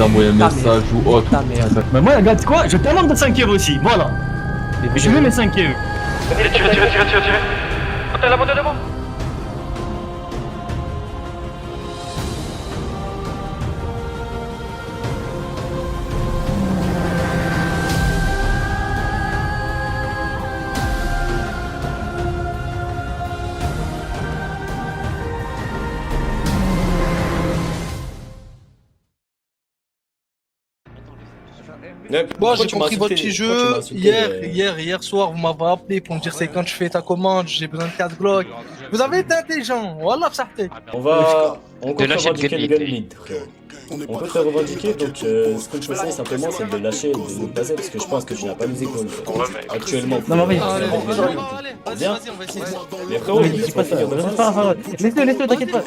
d'envoyer un message ou autre. Mais moi, regarde quoi, je t'invente de 5 euros aussi, voilà. Je mets mes 5 euros. Tire. Attends, là-bas. Moi j'ai compris votre petit jeu. Hier soir, vous m'avez appelé pour me dire c'est quand je fais ta commande, j'ai besoin de 4 Glock. Vous avez été intelligent, voilà, ça fait. On compte revendiquer le gun lead, frère. On peut te revendiquer, donc ce que je conseille simplement c'est de le lâcher et de nous baser parce que je pense que tu n'as pas les épaules actuellement. Non, mais Allez, Bien. vas-y, on va essayer. Mais frérot, dis pas ça, laisse-le, t'inquiète pas.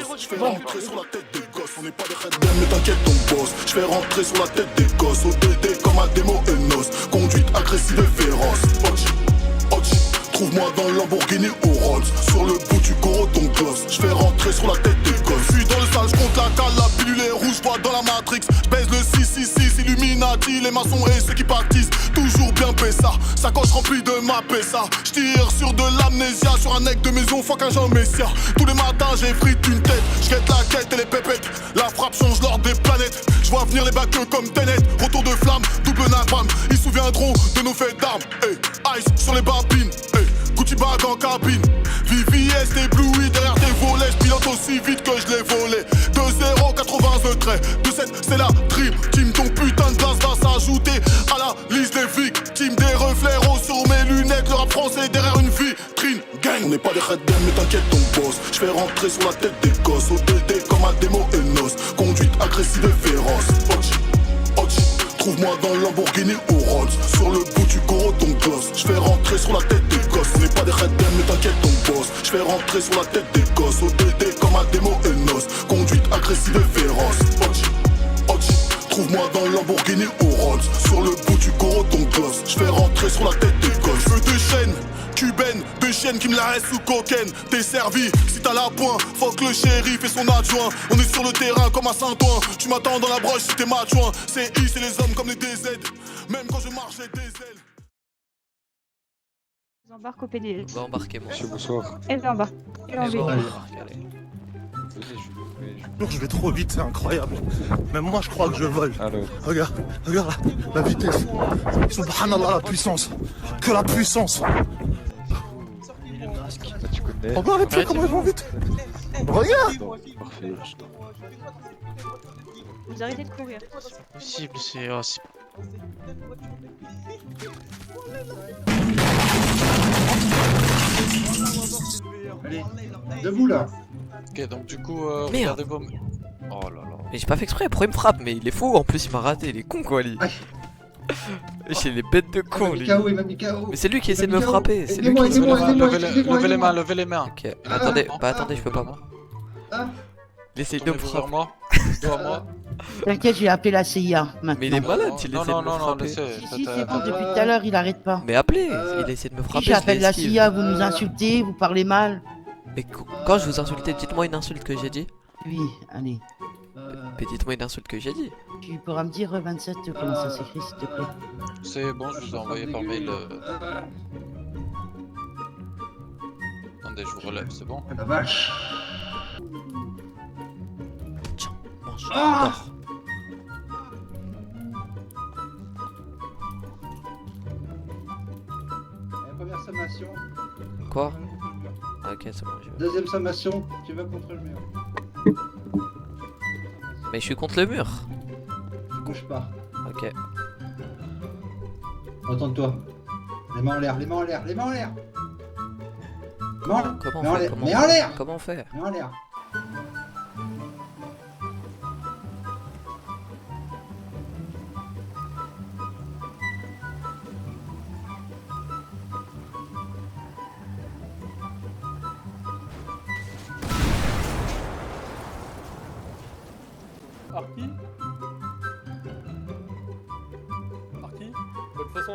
On n'est pas des red mais t'inquiète ton boss. Je fais rentrer sur la tête des gosses. ODD comme un démo Enos. Conduite agressive et féroce. Trouve-moi dans le Lamborghini au Rolls. Sur le bout du gros ton gloss. Je fais rentrer sur la tête des gosses. Je suis dans le sale, je compte la cale, la pilule est rouge, vois dans la Matrix. Je baise le 666, Illuminati, les maçons et ceux qui pâtissent. Toujours bien ça, sacoche remplie de ma pessa. Je tire sur de l'amnésia, sur un nec de maison, fuck un Jean Messia. Tous les matins j'ai frite une tête, je guette la quête et les pépettes. La frappe change l'ordre des planètes. Je vois venir les bacs comme Tenet. Retour de flamme, double napalm. Ils se souviendront de nos faits d'armes. Hey, ice sur les babines. Hey, Gucci bag en cabine. VVS ébloui derrière tes volets. Je pilote aussi vite que je l'ai volé. 2-0, 80 traits. 2-7, c'est la dream team. Ton putain de glace va s'ajouter à la liste des victimes. Des reflets roses sur mes lunettes. Le rap français derrière une vitrine. Gang, on n'est pas des red mais t'inquiète ton boss. Je fais rentrer sur la tête des gosses. ODD comme un démo Enos. Conduite agressive et féroce. Trouve-moi dans le Lamborghini au Rolls. Sur le bout du gros ton gloss. Je fais rentrer sur la tête des gosses. On n'est pas des red mais t'inquiète ton boss. Je fais rentrer sur la tête des gosses. ODD comme un démo Enos. Conduite agressive et féroce. Trouve-moi dans le Lamborghini au Rolls. Sur le bout du gros ton gloss. Je fais rentrer sur la tête des gosses. Je veux des chaînes cubaines, des chiennes qui me la restent sous cocaine. T'es servi, si t'as la pointe, faut que le shérif et son adjoint. On est sur le terrain comme à Saint-Ouen. Tu m'attends dans la broche si t'es matchouin. C'est I, c'est les hommes comme les DZ. Même quand je marche, j'ai des ailes. J'embarque au PDL. On va embarquer, moi. Monsieur, bonsoir. Et j'embarque. Et On j'embarque. embarque, allez. Je vais trop vite, c'est incroyable. Même moi, je crois que je vole. Alors, Regarde la vitesse. Subhanallah, la puissance. Que la puissance. tu connais. Regarde les pieds, comment ils vont vite. Regarde. Parfait. Vous arrêtez de courir. Possible, c'est. Allez, debout là. Ok, donc du coup, Merde. regardez vos. Oh là là. Mais j'ai pas fait exprès, pourquoi il me frappe? Mais il est fou, en plus il m'a raté, il est con quoi lui. J'ai les bêtes de con lui. Il m'a mis KO. Mais c'est lui qui essaie de me frapper, c'est lui Aidez-moi, qui essaie de me aidez-moi, frapper. aidez-moi, aidez-moi. Levez les mains. Ok, attendez, bah attendez, je peux pas moi. Ah. Il essaie de me Tournez-vous vers frapper. moi. Moi. T'inquiète, j'ai appelé la CIA maintenant. Mais il est malade, il Non, essaie de me non, frapper. laissez. Si, c'est bon, depuis tout à l'heure, il arrête pas. Mais appelez, il essaie de me frapper. Si j'appelle je la l'esquive. CIA, vous nous insultez, vous parlez mal. Mais quand je vous insultais, dites-moi une insulte que j'ai dit. Oui, allez. Mais dites-moi une insulte que j'ai dit. Tu pourras me dire 27 comment ça s'écrit s'il te plaît. C'est bon, je vous ai envoyé par mail. Attendez, je vous relève, c'est bon? La vache. Tiens, mange. Ah. Dors. Première sommation. Quoi? Ah, ok, c'est bon, je vais. Deuxième sommation, tu vas contre le mur. Mais je suis contre le mur. Tu bouges pas. Ok. Retourne-toi. Les mains en l'air, les mains en l'air, les mains en l'air. Comment Mets on en fait? l'air, Comment mets on en fait? l'air. Comment on fait? Mets en l'air. Arki? Arki? De toute façon,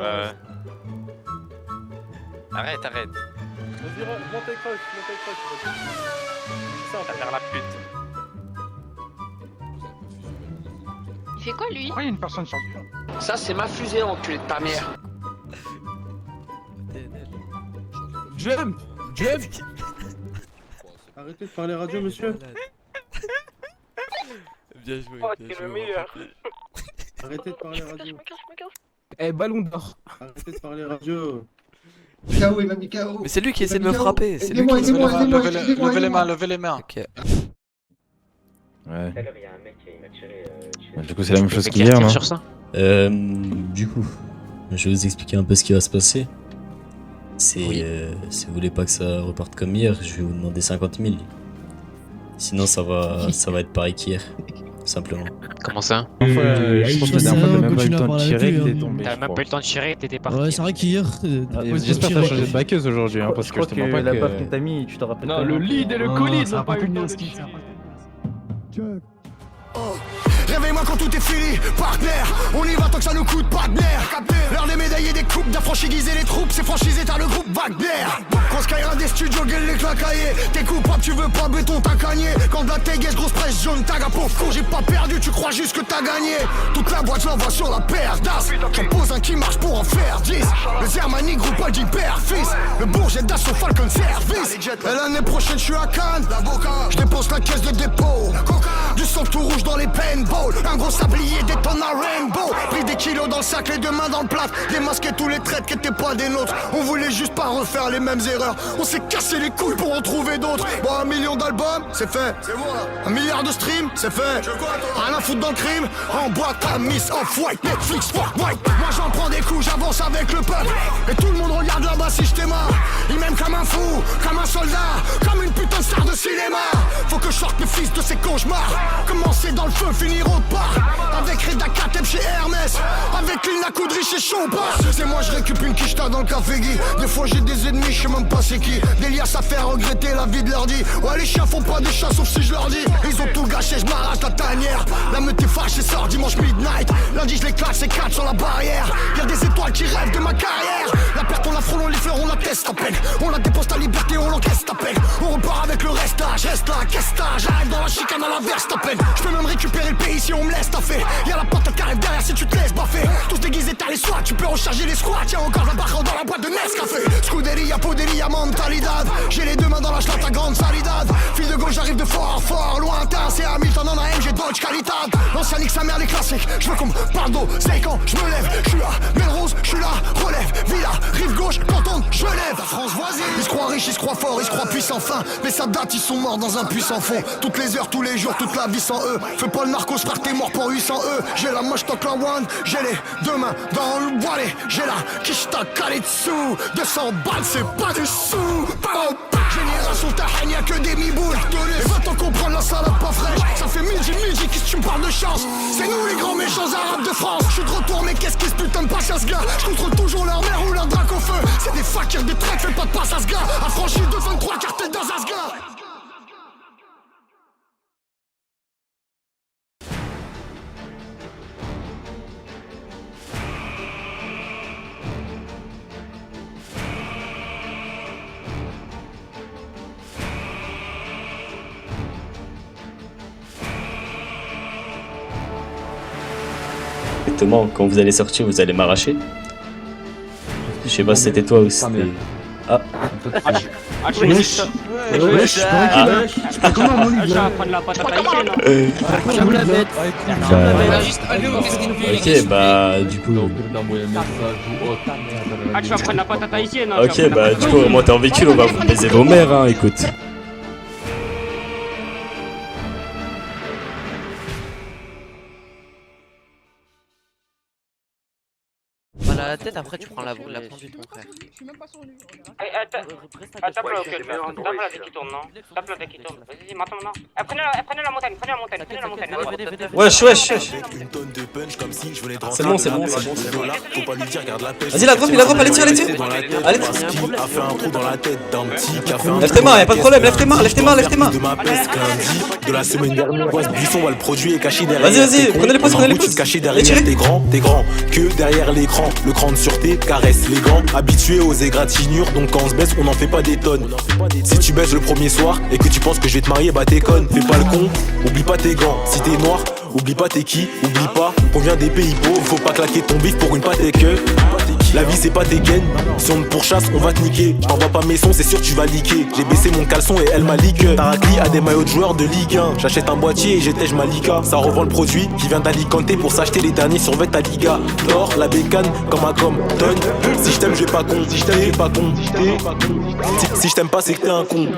Arrête. vas-y, monte et crush. C'est simple. Vers la pute. Il fait quoi lui? Pourquoi il y a une personne sur lui? Ça, c'est ma fusée, enculé de ta mère. Jump. Arrêtez de parler radio, monsieur. Bien joué. Oh, t'es le meilleur. Arrêtez de parler radio. Eh, ballon d'or. Arrêtez de parler radio. KO, il m'a mis KO. Mais c'est lui qui essaie de me frapper. C'est lui Aidez-moi, qui essaie de me aidez-moi, frapper. aidez-moi. Levez les mains, levez les mains. Ok. Ouais. Du coup, c'est la même chose qu'hier, non? Du coup, je vais vous expliquer un peu ce qui va se passer. Si vous voulez pas que ça reparte comme hier, je vais vous demander 50 000. Sinon, ça va être pareil qu'hier, tout simplement. Comment ça? Je pense que la dernière fois, t'as même pas eu le temps de tirer, t'es tombé. T'as même pas eu le temps de tirer, t'étais parti. Ouais, c'est vrai qu'hier. J'espère que t'as changé de baqueuse aujourd'hui, hein, parce que je te mens pas la que... baffe que t'as mis, tu te rappelles Non, pas. le lead et le colis ça n'ont a pas eu pu le temps de de ski, tirer. ça a Réveille-moi quand tout est fini, partenaire. On y va tant que ça nous coûte pas de nerfs. L'heure des médailles et des coupes, d'affranchiser les troupes, c'est franchisé, t'as le groupe Wagner. Quand Skyra des studios, gueule les clacaillés. T'es coupable, tu veux pas béton, t'as gagné. Quand de la téguesse, grosse presse jaune, tag à pauvre con, j'ai pas perdu, tu crois juste que t'as gagné. Toute la boîte l'envoie sur la paire d'as. J'en pose un qui marche pour en faire 10. Le Zermani, groupe pas d'hyper fils. Le Bourget d'assaut Falcon Service. Et l'année prochaine, je suis à Cannes. Je dépense la caisse de dépôt. Du sang tout rouge dans les paintballs. Un gros sablier détonne un rainbow. Pris des kilos dans le sac, les deux mains dans le plat. Démasqué tous les traits qui étaient pas des nôtres. On voulait juste pas refaire les mêmes erreurs. On s'est cassé les couilles pour en trouver d'autres. Bon, 1 million d'albums, c'est fait. 1 milliard de streams, c'est fait. Rien à foutre dans le crime. En boîte à Miss Off-White, Netflix, fuck white. Moi j'en prends des coups, j'avance avec le peuple. Et tout le monde regarde là-bas si je t'aime. Il m'aime comme un fou, comme un soldat, comme une putain de star de cinéma. Faut que je sorte mes fils de ces cauchemars. Commencer dans le feu, finir au parc. Avec Reda Kateb chez Hermès. Avec Lina Coudry chez Chopin. C'est moi, je récupère une quicheta dans le café Guy. Des fois j'ai des ennemis, je sais même pas c'est qui. Des liasses à faire regretter la vie de leur dit. Ouais, les chiens font pas des chats sauf si je leur dis. Ils ont tout gâché, je m'arrache la tanière. La meute est fâchée, sort dimanche midnight. Lundi je les claque, c'est 4 sur la barrière. Y'a des étoiles qui rêvent de ma carrière. La perte on la frôle, on les fleurs, on la teste à peine. On la dépose ta liberté, on l'encaisse à peine. On repart avec le restage, reste là, qu'est-ce que j'arrive dans la chicane à la verse à peine. Je peux même récupérer le pays si on me laisse taffer. Y'a la patate qui arrive derrière si tu te laisses baffer. Tous déguisés t'as les soins, tu peux recharger les squats. Y'a encore un barreau dans la boîte de Nescafé. Scuderia, poderia, mentalidad. J'ai les deux mains dans la chlate, ta grande salidad. Fil de gauche, j'arrive de fort, fort, lointain. C'est Hamilton en AM, j'ai Dodge Qualitad. L'ancien nique sa mère, les classiques. Je veux qu'on me parle d'eau, c'est quand je me lève. Je suis là, Melrose, je suis là, relève. Villa, rive gauche, canton, je lève. La France voisine. Ils se croient riches, ils se croient forts, ils se croient puissants fin. Mais ça date, ils sont morts dans un puissant fond. Toutes les heures, tous les jours, toute la vie sans eux. Fais pas le narcos, frère, t'es mort pour 800 eux. J'ai la moche, toc la one. J'ai les deux mains dans le volet. J'ai la quicheta calée dessous. 200 balles, c'est pas du sou. Génération Tahen, y'a que des mi-boules. Et va-t'en comprendre la salade pas fraîche. Ça fait midi, qu'est-ce que tu me parles de chance? C'est nous les grands méchants arabes de France. Je suis de retour, mais qu'est-ce qui se putain de passe à ce gars? Je contrôle toujours leur mère ou leur drac au feu. C'est des fakirs, des traites, fais pas de passe à ce gars. Affranchi de 23 cartels d'Azazga. Exactement, quand vous allez sortir, vous allez m'arracher. Je sais pas si c'était toi ou si c'était... Ah. Wesh. Wesh, comment mon livre là? Ok, bah du coup... Ok, bah du coup, remontez en véhicule, on va vous baiser vos mères, hein, écoute. Mal à la tête, après tu prends la conduite, mon frère. Je suis même pas sur lui. Tape là, tape la tête qui tourne, non? Tape la tête qui tourne. Vas-y, maintenant. Prenez la montagne, prenez la montagne. Wesh. C'est bon. Vas-y, la drop, allez tire. Allez tire. Lève tes mains, y'a pas de problème, lève tes mains. De la semaine dernière, Buisson, le produit est caché derrière. Vas-y, prenez les pauses. Caché derrière, t'es grand, que derrière l'écran. Le cran de sûreté caresse les gants. Habitué aux égratignures, donc quand on se baisse, on n'en fait pas des tonnes. Si tu baisses le premier soir et que tu penses que je vais te marier, bah t'es conne. Fais pas le con, oublie pas tes gants. Si t'es noir, Oublie pas t'es qui, oublie pas qu'on vient des pays pauvres. Faut pas claquer ton bif pour une pâte et que la vie c'est pas tes gains. Si on te pourchasse on va te niquer. J't'envoie pas mes sons, c'est sûr tu vas liquer. J'ai baissé mon caleçon et elle m'a liqué. Tarakli a des maillots de joueurs de Ligue 1. J'achète un boîtier et j'étège Malika. Ça revend le produit qui vient d'Alicante pour s'acheter les derniers survêtements à Liga. L'or, la bécane, comme un com. Donne, si je t'aime je vais pas con. Si je t'aime je vais pas con. Si je t'aime pas c'est que t'es un con.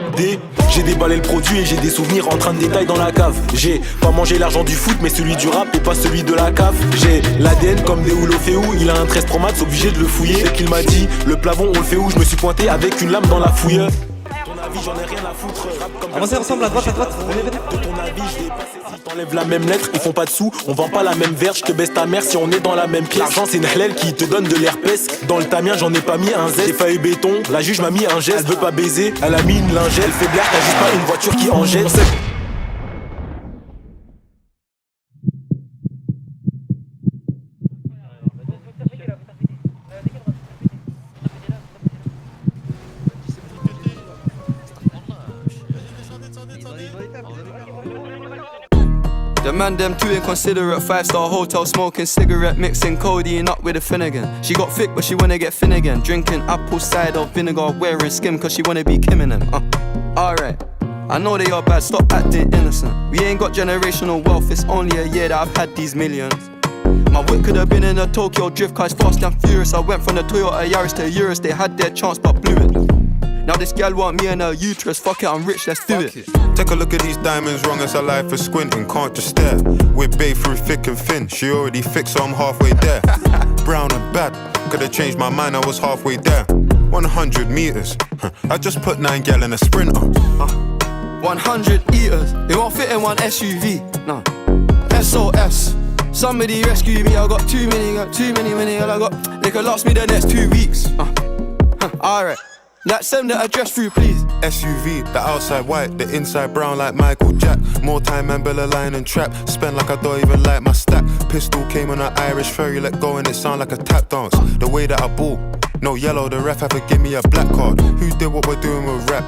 J'ai déballé le produit et j'ai des souvenirs en train de détail dans la cave. J'ai pas mangé l'argent du foot mais celui du rap et pas celui de la cave. J'ai l'ADN comme des Oulofeu. Il a un 13 Pro Max, obligé de le fouiller. Dès qu'il m'a dit le plafond on le fait où, je me suis pointé avec une lame dans la fouille. Ton avis j'en ai rien à foutre. Avancez ensemble à droite, De ton avis je l'ai passé. Si t'enlèves la même lettre, ils font pas de sous. On vend pas la même verge, je te baisse ta mère si on est dans la même pièce. L'argent c'est une hlèle qui te donne de l'herpès. Dans le tamien j'en ai pas mis un Z. J'ai failli béton, la juge m'a mis un geste. Elle veut pas baiser, elle a mis une lingette. Elle fait blaire, t'as juste pas une voiture qui en jette. The man them too inconsiderate, 5-star hotel smoking cigarette, mixing codeine up with a Finnegan. She got thick but she wanna get thin again, drinking apple cider vinegar, wearing skim cause she wanna be Kim and them. Alright, I know they are bad, stop acting innocent. We ain't got generational wealth, it's only a year that I've had these millions. My whip could have been in a Tokyo drift car it's fast and furious. I went from the Toyota Yaris to Urus, they had their chance but blew it. Now this gal want me and her uterus, fuck it, I'm rich, let's do it. Take a look at these diamonds, wrong as her life is squinting, can't just stare. We're bae through thick and thin, she already fixed so I'm halfway there. Brown and bad, could've changed my mind, I was halfway there. 100 meters, I just put 9 gal in a sprinter. 100 eaters, it won't fit in one SUV, no. SOS, somebody rescue me, I got too many, I got, they could last me the next 2 weeks. Alright. Like send the address through please. SUV, the outside white, the inside brown like Michael Jack. More time and Bella line and trap. Spend like I don't even like my stack. Pistol came on an Irish ferry, let go and it sound like a tap dance. The way that I bought, no yellow, the ref had to give me a black card. Who did what we're doing with rap?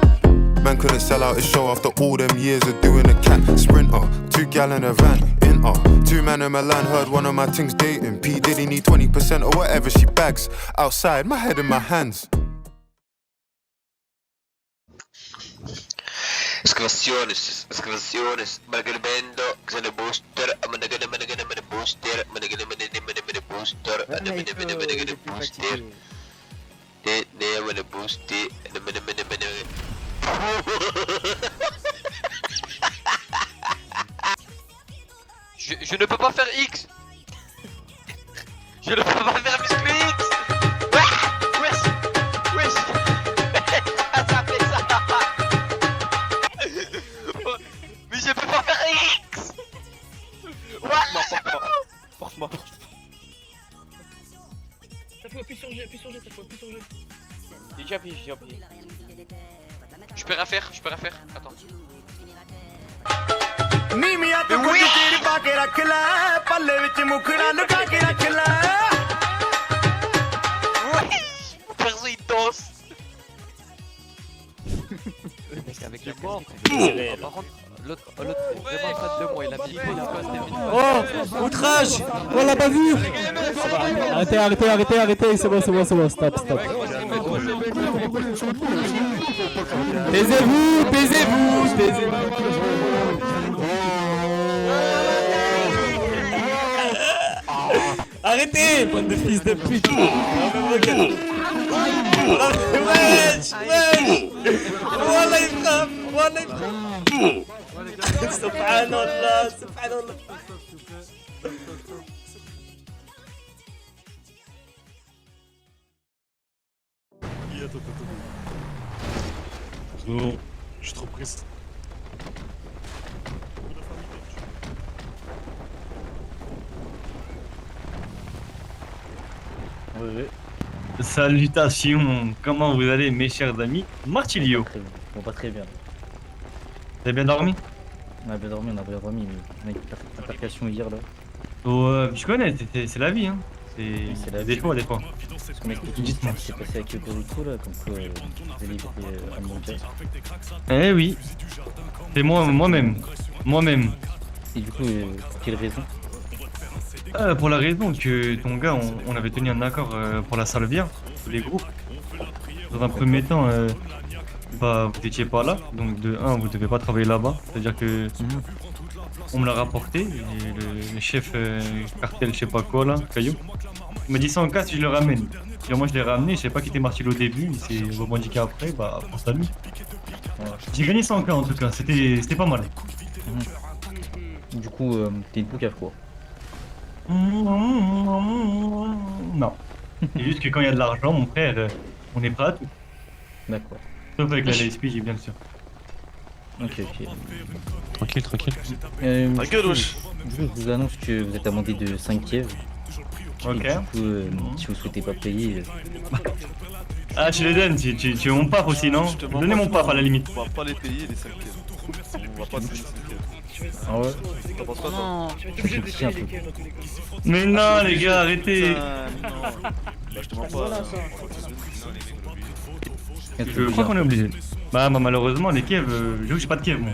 Man couldn't sell out his show after all them years of doing a cat. Sprinter, 2 gal in a van, inter. 2 man in Milan, heard one of my things dating. P Diddy need 20% or whatever she bags. Outside, my head in my hands. Excavaciones, Magalbendo, Xana Booster, Managana Booster, Managana Booster, and the Booster. They never boosted, and the Je ne peux pas faire X. Je ne peux pas faire muscle X. Wesh. Ça fait ça. Mais je peux pas faire X. Porte-moi. Ça fait plus sur G, ça fait plus sur G. J'ai appuyé. Je peux rien faire, attends. Mais oui. Perso il danse. Le mec avec la mort. Par contre, l'autre vraiment pas de moi, il a mis Oh, outrage. On l'a pas vu. Arrêtez, c'est bon, stop. Taisez-vous. Arrêtez, bande de fils de pute. Wesh. Wallah il frappe. Subhanallah. Non, je suis trop pressé. Ouais. Salutations, comment vous allez mes chers amis? Martilio. Pas très bien. Vous avez bien dormi? On a bien dormi, mais on a une altercation hier là. Oh, je connais, c'est la vie hein. C'est la des fois. Parce qu'on m'explique ce qui s'est passé avec le Boruto là, comme quoi vous avez livré à mon gars. Eh oui. C'est moi-même. Et du coup, pour quelle raison? Pour la raison que ton gars, on avait tenu un accord pour la salvia, pour les groupes. Dans un premier temps, bah, vous n'étiez pas là, donc de 1, vous devez pas travailler là-bas. C'est-à-dire que on me l'a rapporté, et le chef cartel, je sais pas quoi là, Caillou, il m'a dit 100K si je le ramène. Et moi je l'ai ramené, je sais pas qui était Martil au début, il s'est revendiqué après, bah pense à lui. Voilà. J'ai gagné 100K en tout cas, c'était pas mal. Du coup, t'es une poucave quoi? Non. C'est juste que quand il y a de l'argent, mon frère, on est prêt à tout. D'accord. Sauf avec la LSP, bien sûr. Ok. Tranquille. Ta gueule, wesh. Du coup, je vous annonce que vous êtes amendé de 5 pièves. Ok. Et du coup, si vous souhaitez pas payer... Ah, tu les donnes, tu veux mon paf aussi, non? Donnez mon paf à la limite. On va pas les payer les 5 pièces. On va pas donner 5 pièces. Ah ouais? T'en penses quoi toi? Un peu. Mais non, les gars, arrêtez. Bah je te mens pas. Je crois qu'on est obligé. Bah malheureusement, les Kiev, j'avoue que j'ai pas de Kiev moi.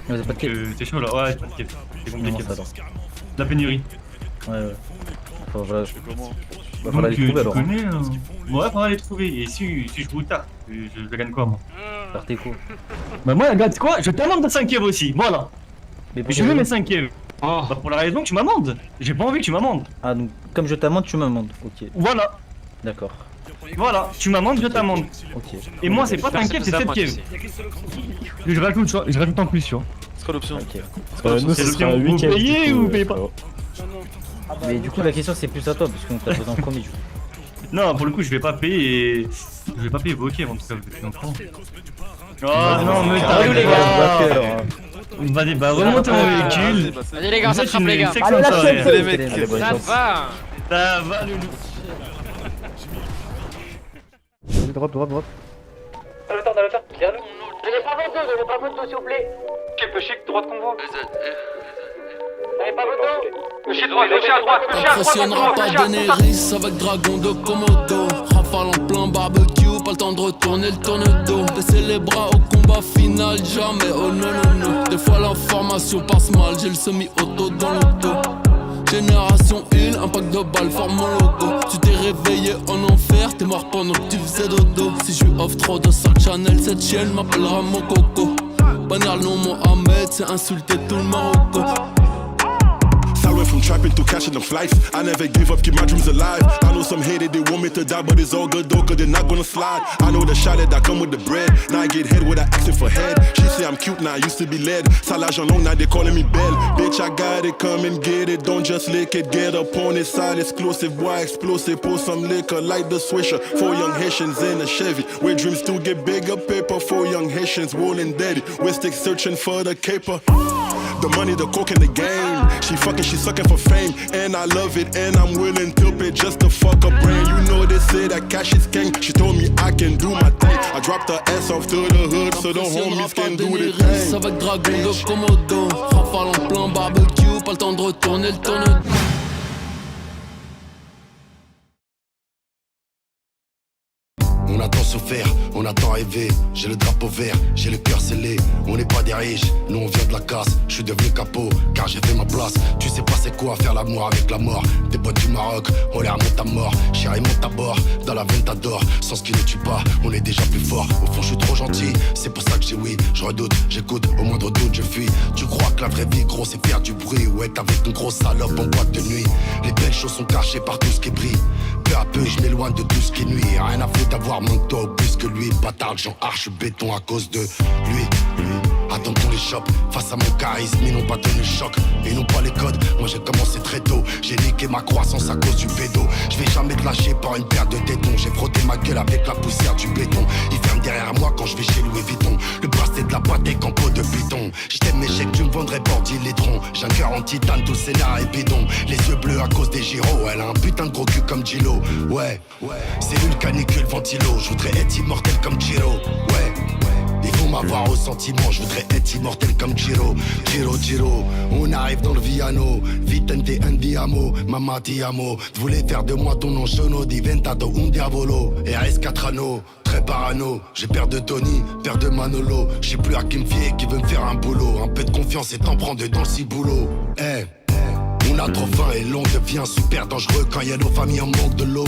Vous avez pas de Kiev? C'est chaud là, ouais, j'ai pas de Kiev. C'est compliqué. La pénurie. Ouais. Enfin, voilà. Bah, faudra les trouver alors. Connais, hein. Ouais, faudra les trouver. Et si je vous tard, je gagne quoi moi? Partez quoi? Bah moi, regarde quoi? Je t'amende de 5 Kiev aussi, voilà. Mais je veux mes 5 Kiev. Bah pour la raison que tu m'amendes. J'ai pas envie que tu m'amendes. Ah donc comme je t'amende, tu m'amendes. Ok. Voilà. D'accord. Voilà, tu m'amendes, je t'amende. Ok. Et moi c'est pas 5 Kiev, c'est 7 Kiev. Je rajoute, tu vois, je rajoute en plus, tu vois. C'est quoi l'option? Nous c'est l'option, vous payez ou vous payez pas? Mais du coup la question c'est plus à toi parce qu'on t'a posé en premier du coup. Non, pour le coup je vais pas payer et... Je vais pas payer vos Kiev en tout cas, vous êtes enfant. Oh non, mais t'arrives les gars. Vas-y, bah remonte mon véhicule. Vas-y les gars, ça trappe les gars. Allez, les mecs. Ça va. Ça va le loup. Drop. Dans le temps, derrière nous. Donnez pas votre dos s'il vous plaît. Chic, droite convoi. Donnez pas votre dos. Gaucher à droite. T'impressionneras pas Daenerys avec dragon de Komodo. Rafale en plein barbecue, pas le temps de retourner le tourne-dos. Baisser les bras au combat final, jamais oh non. Des fois l'information passe mal, j'ai le semi-auto dans le dos. Génération 1, un pack de balles forme mon logo. Tu t'es réveillé en enfer, t'es mort pendant que tu faisais dodo. Si je lui offre trop de sac Chanel, cette chienne m'appellera mon coco. Bannir le nom Mohamed, c'est insulter tout le Marocco. I went from trapping to cashing them flights. I never give up, keep my dreams alive. I know some hated, they want me to die, but it's all good though, cause they're not gonna slide. I know the shot that come with the bread. Now I get head without asking for head. She say I'm cute now, I used to be led. Salage on now they calling me Belle. Bitch, I got it, come and get it. Don't just lick it, get up on it. Side exclusive, boy, explosive. Pour some liquor like the Swisher. 4 young Haitians in a Chevy. Where dreams still get bigger, paper. 4 young Haitians rolling daddy. We're stick searching for the caper. The money, the coke, and the game. She fucking, she sucking for fame. And I love it, and I'm willing to pay just to fuck her brain. You know they say that cash is king. She told me I can do my thing. I dropped her ass off to the hood so the homies can do the thing. Avec dragon de Komodo. Rafale en plein barbecue, pas le temps de retourner le tourne. On a tant souffert, on a tant rêvé. J'ai le drapeau vert, j'ai le cœur scellé. On n'est pas des riches, nous on vient de la casse. Je suis devenu capot, car j'ai fait ma place. Tu sais pas c'est quoi faire l'amour avec la mort. Des boîtes du Maroc, on les remonte à mort. Chérie monte à bord, dans la veine t'adore. Sans ce qui ne tue pas, on est déjà plus fort. Au fond je suis trop gentil, c'est pour ça que j'ai oui. Je redoute, j'écoute, au moindre doute je fuis. Tu crois que la vraie vie gros c'est faire du bruit. Ouais t'avais une grosse salope en boîte de nuit. Les belles choses sont cachées par tout ce qui brille. Peu à peu je m'éloigne de tout ce qui nuit. Rien à foutre d'avoir mon toi plus que lui, bâtard, j'en arche béton à cause de lui. Attends qu'on les chope, face à mon charisme, ils n'ont pas donné le choc, ils n'ont pas les codes, moi j'ai commencé très tôt, j'ai niqué ma croissance à cause du pédo, je vais jamais te lâcher par une paire de tétons, j'ai frotté ma gueule avec la poussière du béton, ils ferment derrière moi quand je vais chez Louis Vuitton, le bracelet de la Patek en peau de python, je t'aime mes chèques, tu me vendrais Bordy Létron, j'ai un cœur en titane, tout scénar et bidon, les yeux bleus à cause des gyros, elle a un putain de gros cul comme Gilo, ouais, cellule canicule ventilo, je voudrais être immortel comme Giro, ouais. Ils vont m'avoir au sentiment, je voudrais être immortel comme Giro. Giro, on arrive dans le Viano. Vitente andiamo, mamma ti amo. Tu voulais faire de moi ton non sono, diventato un diavolo. RS4 anneaux, très parano. J'ai peur de Tony, peur de Manolo. Je sais plus à qui me fier, qui veut me faire un boulot. Un peu de confiance et t'en prends dedans le ciboulot. On a trop faim et l'on devient super dangereux quand y'a nos familles en manque de l'eau.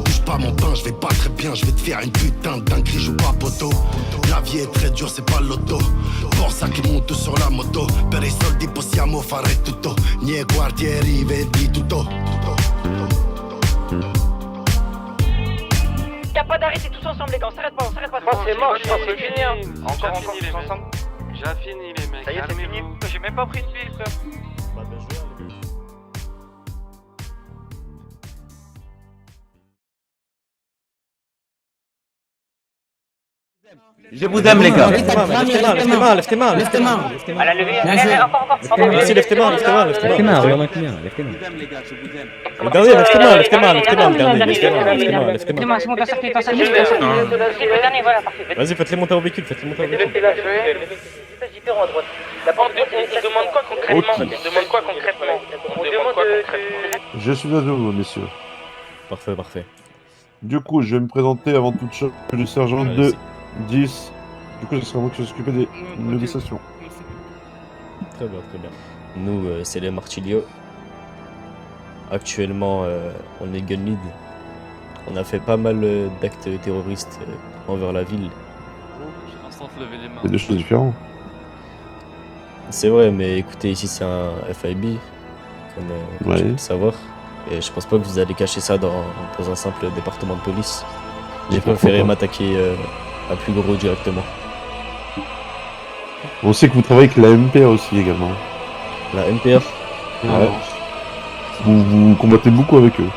Touche pas mon pain, je vais pas très bien, je vais te faire une putain de dinguerie, joue pas poteau. La vie est très dure, c'est pas l'auto. Forza qui monte sur la moto. Per i soldi possiamo fare tutto. Nie quartieri, vedi tutto. Y'a pas d'arrêt, c'est tous ensemble les gars, on s'arrête pas. C'est mort, je pense que c'est fini hein. Encore, tous ensemble. J'ai fini les mecs. Ça y est, c'est fini. J'ai même pas pris de fil frère. Je vous aime les gars. Lève tes mains. À la levée, encore. Vas-y, lève tes mains. Lève tes mains, regarde tes mains. Regardez, lève tes mains, regardez, lève tes mains. C'est mon passage qui est passé. Vas-y, faites-les monter au véhicule, Vas-y, différent à droite. Il demande quoi concrètement? Je suis à nouveau, messieurs. Parfait. Du coup, je vais me présenter avant toute chose. Je suis le sergent de 10. Du coup, ce sera moi qui vais s'occuper des négociations. Très bien. Nous, c'est les Martilio. Actuellement, on est gun lead. On a fait pas mal d'actes terroristes envers la ville. C'est deux choses différentes. C'est vrai, mais écoutez, ici c'est un FIB, comme tu peux le savoir. Et je pense pas que vous allez cacher ça dans un simple département de police. J'ai préféré m'attaquer à plus gros directement. On sait que vous travaillez avec la MPA aussi également. La MPA? Ouais. Vous combattez beaucoup avec eux.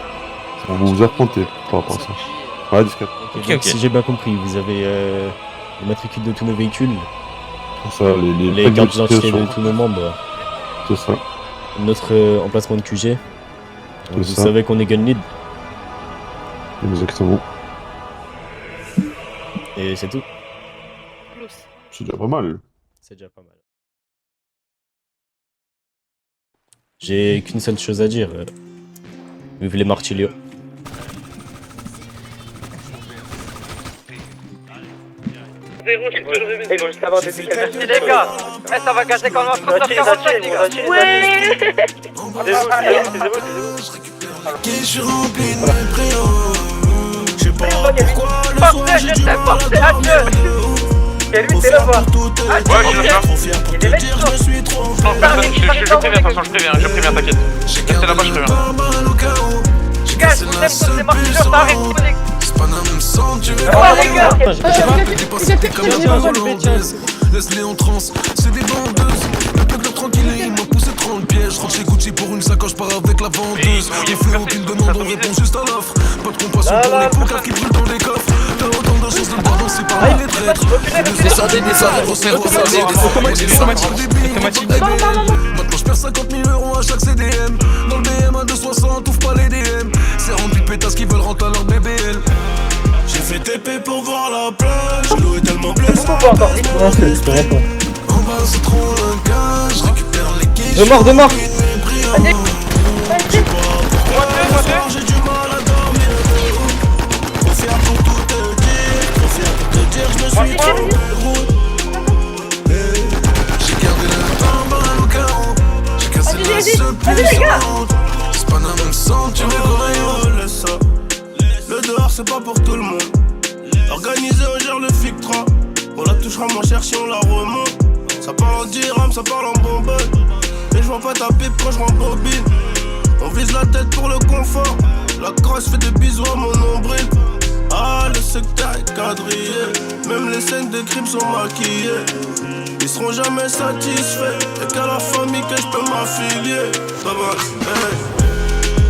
Vous vous affrontez par rapport à ça. Ouais, discret. Ok. Si j'ai bien compris, vous avez les matricules de tous nos véhicules. Ça, les cartes d'identité de tous nos membres. C'est ça. Notre emplacement de QG. Vous savez qu'on est gun lead. Exactement. Et c'est tout. C'est déjà pas mal. J'ai qu'une seule chose à dire. Vive les Martilio. Merci les gars. Ça va casser quand même 39-45 les gars. Je suis rempli de mépris. Je sais pas pourquoi le soir j'ai du mal à dormir. Faut faire pour tout te dire. Trop fier pour te dire je suis trop Je préviens, t'inquiète. Restez là-bas, je préviens. J'ai cassé la seule puissance. C'est pas un sang, tu veux pas. Laisse-les en transe, c'est des vendeuses. Le peuple tranquille, ils m'ont poussé 30 pièges. Je rentre chez Gucci pour une sacoche, pars avec la vendeuse. On fait aucune demande, on répond juste à l'offre. Pas de compassion pour les poucas qui brûlent dans les coffres. T'as autant de choses de boire dans ces parmi les traîtres. Descendez, maintenant je perds 50 000 € à chaque CDM. Dans le BM à 260, ouvre pas les DM. C'est rempli de pétasses qui veulent rentrer à leur BBL. J'ai fait TP pour voir la plage. L'eau est tellement blessée. En bas c'est trop un gars. Je récupère les quiches. De mort. J'ai du mal à dormir. Trop fier pour tout te dire. Trop fier pour te dire je me suis trompé de route. J'ai gardé le temps dans au carreau. J'ai cassé la seule puissante. C'est pas la même sang, tu veux qu'on laisse ça. Le dehors c'est pas pour tout le monde. Organisé au gère le FIC 3. On la touchera moins cher si on la remonte. Ça parle en dirham, ça parle en bonbonne. Et je vois pas ta pipe quand je rembobine. On vise la tête pour le confort. La crosse fait des bisous à mon nombril. Ah, le secteur est quadrillé. Même les scènes de crime sont maquillées. Ils seront jamais satisfaits. Y'a qu'à la famille que je peux m'affilier.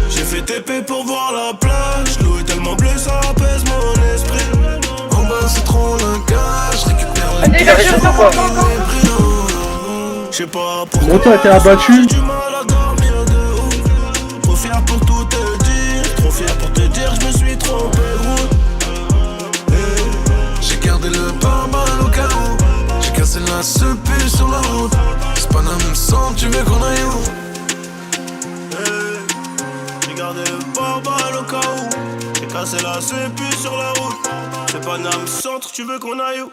J'ai fait TP pour voir la plage. L'eau est tellement bleue, ça apaise mon esprit. En bas c'est trop langage. Je récupère les pièges. Je sais pas pourquoi. Moto a été abattu. J'ai du mal à dormir de ouf. Trop fier pour tout te dire. Trop fier pour te dire je me suis trompé de route. J'ai gardé le pare-balles au cas où. CP sur la route. Spanam 100, tu veux qu'on aille où? J'ai gardé le pare-balles au cas où. J'ai cassé la CP sur la route. Spanam centre, tu veux qu'on aille où?